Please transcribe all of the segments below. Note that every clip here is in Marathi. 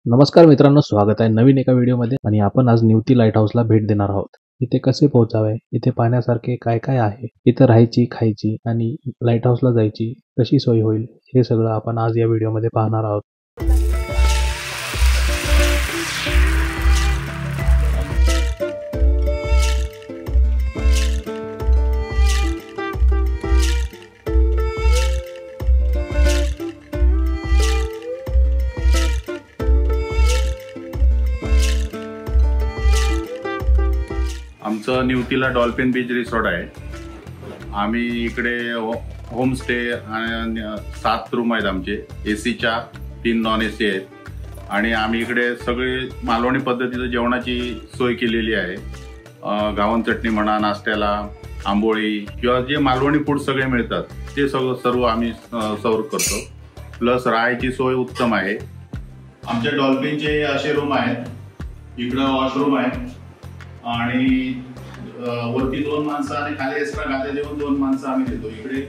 नमस्कार मित्रांनो, स्वागत आहे नवीन एका व्हिडिओमध्ये. आणि आपण आज निवती लाईट हाऊसला भेट देणार आहोत. इथे कसे पोहोचावे, इथे पाहण्यासारखे काय काय आहे, इथे राहायची, खायची आणि लाईट हाऊसला जायची कशी सोय होईल, हे सगळं आपण आज या व्हिडिओमध्ये पाहणार आहोत. आमचं निवतीला डॉल्फिन बीच रिसॉर्ट आहे. आम्ही इकडे होमस्टे आणि 7 रूम आहेत आमचे. एसीच्या 3 नॉन एसी आहेत आणि आम्ही इकडे सगळे मालवणी पद्धतीचं जेवणाची सोय केलेली आहे. गावण चटणी म्हणा, नाश्त्याला आंबोळी किंवा जे मालवणी फूड सगळे मिळतात ते सर्व आम्ही सर्व करतो. प्लस राहायची सोय उत्तम आहे. आमच्या डॉल्फिनचे असे रूम आहेत. इकडं वॉशरूम आहे आणि वरती 2 माणसं आणि खाली एक्स्ट्रा गाद्या देऊन 2 माणसं आम्ही देतो. इकडे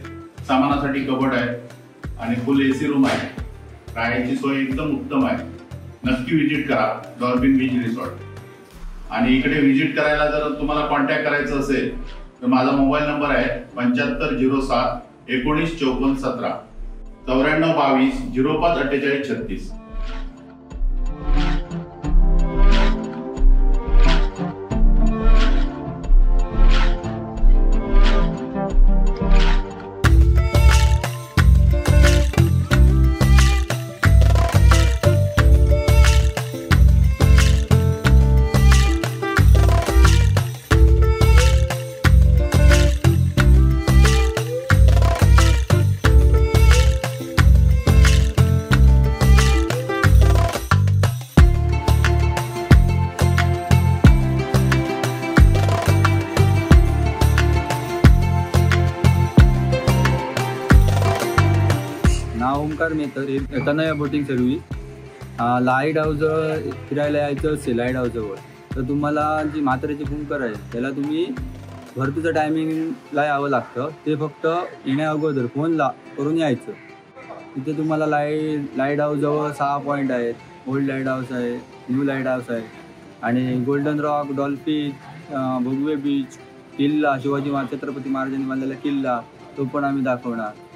सामानासाठी कबड आहे आणि फुल एसी रूम आहे. राहायची सोय एकदम उत्तम आहे. नक्की व्हिजिट करा डॉल्फिन बीच रिसॉर्ट. आणि इकडे व्हिजिट करायला जर तुम्हाला कॉन्टॅक्ट करायचं असेल तर माझा मोबाईल नंबर आहे 7507 19 54 17 94 22 05 48 36. नाव ओंकार मेहतर. येताना या बोटिंग सर्व्हिस लाईट हाऊस फिरायला यायचं असेल लाईट हाऊसजवळ तर तुम्हाला जी म्हाताऱ्याची फुंकर आहे त्याला तुम्ही भरतीचं टायमिंगला यावं लागतं. ते फक्त येण्या अगोदर फोन करून यायचं. तिथे तुम्हाला लाईट हाऊसजवळ 6 पॉईंट आहेत. ओल्ड लाईट हाऊस आहे, न्यू लाईट हाऊस आहे आणि golden rock, dolphin, Bhogwe beach, किल्ला, शिवाजी छत्रपती महाराजांनी बांधलेला किल्ला तो पण आम्ही दाखवणार.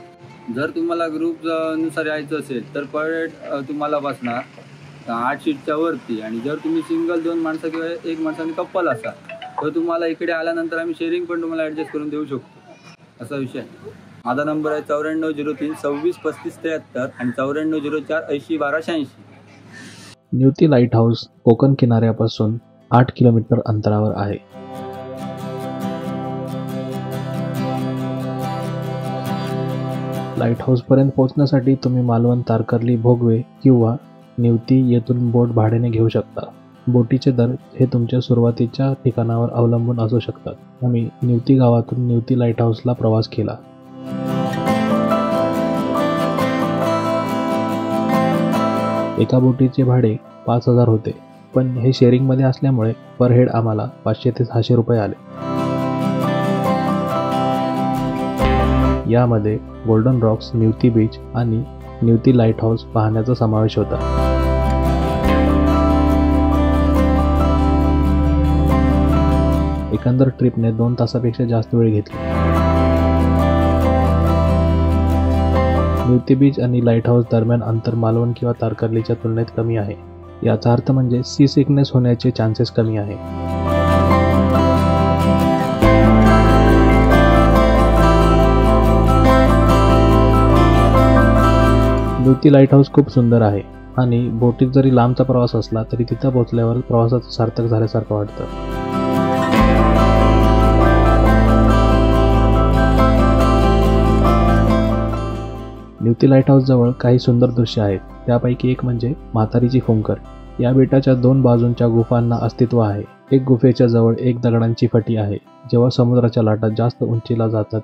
जर तुम्हाला ग्रुपनुसार यायचं असेल तर पर तुम्हाला बसणार 8 सीटच्या वरती. आणि जर तुम्ही सिंगल 2 माणसं किंवा 1 माणसाने कप्पल असाल तर तुम्हाला इकडे आल्यानंतर आम्ही शेअरिंग पण तुम्हाला ॲडजस्ट करून देऊ शकतो. असा विषय. माझा नंबर आहे 9403 26 35 73 आणि 9404 80 12 86. निवती लाईट हाऊस कोकण किनाऱ्यापासून 8 किलोमीटर अंतरावर आहे. लाईट हाऊसपर्यंत पोहोचण्यासाठी तुम्ही मालवण, तारकर्ली, भोगवे किंवा निवती येथून बोट भाड्याने घेऊ शकता. बोटीचे दर हे तुमच्या सुरुवातीच्या ठिकाणावर अवलंबून असू शकतात. आम्ही निवती गावातून निवती लाईट हाऊसला प्रवास केला. एका बोटीचे भाडे 5000 होते, पण हे शेअरिंगमध्ये असल्यामुळे पर हेड आम्हाला 500 ते 600 रुपये आले. यामध्ये गोल्डन रॉक्स, निवती बीच आणि निवती लाईट हाऊस पाहण्याचा समावेश होता. एकंदर ट्रिपने 2 तासापेक्षा जास्त वेळ घेतली. निवती बीच आणि लाईट हाऊस दरम्यान अंतर मालवण किंवा तारकर्लीच्या तुलनेत कमी आहे. याचा अर्थ म्हणजे सी सिकनेस होण्याचे चान्सेस कमी आहे. निवती लाईट हाऊस खूप सुंदर आहे आणि बोटीत जरी लांबचा प्रवास असला तरी तिथं पोहोचल्यावर प्रवासाचं सार्थक झाल्यासारखं वाटतं. निवती लाईट हाऊस जवळ काही सुंदर दृश्य आहेत. त्यापैकी एक म्हणजे म्हातारीची फुंकर. या बेटाच्या 2 बाजूंच्या गुफांना अस्तित्व आहे. एक गुफेच्या जवळ एक दगडांची फटी आहे. जेव्हा समुद्राच्या लाटा जास्त उंचीला जातात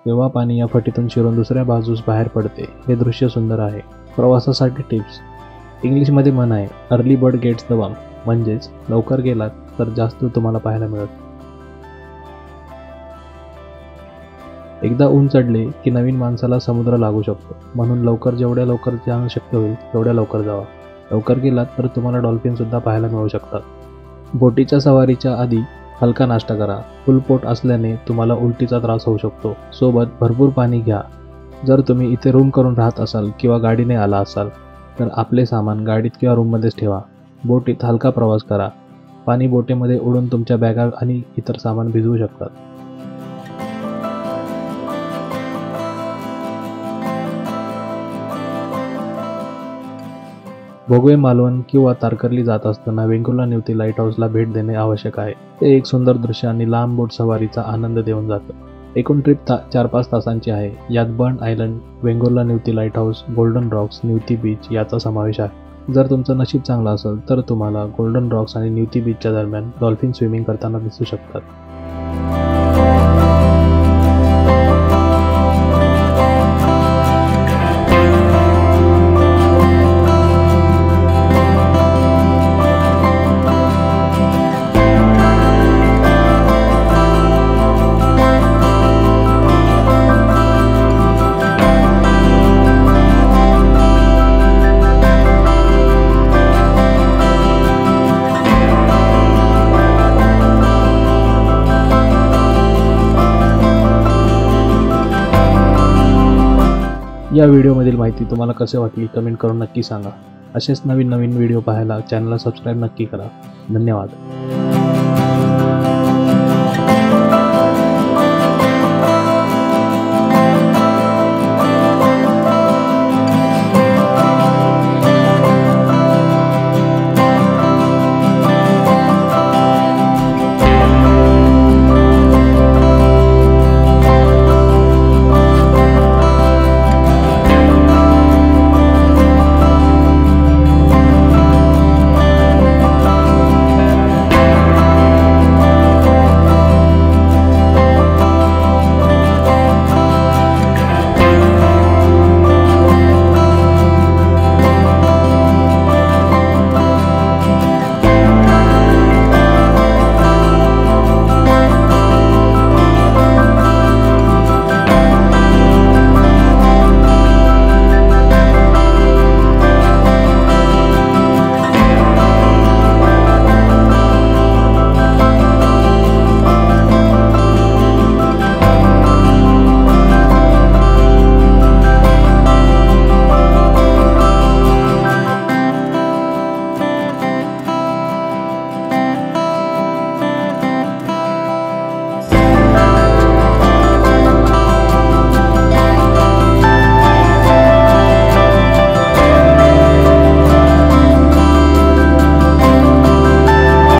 तेव्हा पाणी या फटीतून शिरून दुसऱ्या बाजूस बाहेर पडते. हे दृश्य सुंदर आहे. प्रवासासाठी टिप्स. इंग्लिशमध्ये म्हण आहे, अर्ली बर्ड गेट्स द वर्म. म्हणजेच लवकर गेलात तर जास्त तुम्हाला पाहायला मिळत. एकदा ऊन चढले की नवीन माणसाला समुद्र लागू शकतो. म्हणून जेवढ्या लवकर जाणं शक्य होईल तेवढ्या लवकर जावा. लवकर गेलात तर तुम्हाला डॉल्फिनसुद्धा पाहायला मिळू शकतात. बोटीच्या सवारीच्या आधी हलका नाश्ता करा. फुल पोट असल्याने तुम्हाला उलटीचा त्रास होऊ शकतो. सोबत भरपूर पाणी घ्या. जर तुम्ही इथे रूम करून राहत असाल किंवा गाडीने आला असाल तर आपले सामान गाडीत किंवा रूममध्येच ठेवा. बोटीत हलका प्रवास करा. पाणी बोटीमध्ये उडून तुमच्या बॅगा आणि इतर सामान भिजवू शकतात. भोगवे मालवण किंवा तारकर्ली जात असताना वेंगुर्ला निवती लाईट हाऊसला भेट देणे आवश्यक आहे. ते एक सुंदर दृश्य आणि लांब बोट सवारीचा आनंद देऊन जातं. एकूण ट्रिप 4-5 तासांची आहे. यात burn island, Vengurla Nivati light house, golden Roxx, Nivati beach याचा समावेश आहे. जर तुमचं नशीब चांगलं असेल तर तुम्हाला गोल्डन रॉक्स आणि निवती बीचच्या दरम्यान डॉल्फिन स्विमिंग करताना दिसू शकतात. या व्हिडिओमधील माहिती तुम्हाला कसे वाटली कमेंट करून नक्की सांगा. असेच नवीन व्हिडिओ पाहायला चॅनलला सबस्क्राईब नक्की करा. धन्यवाद.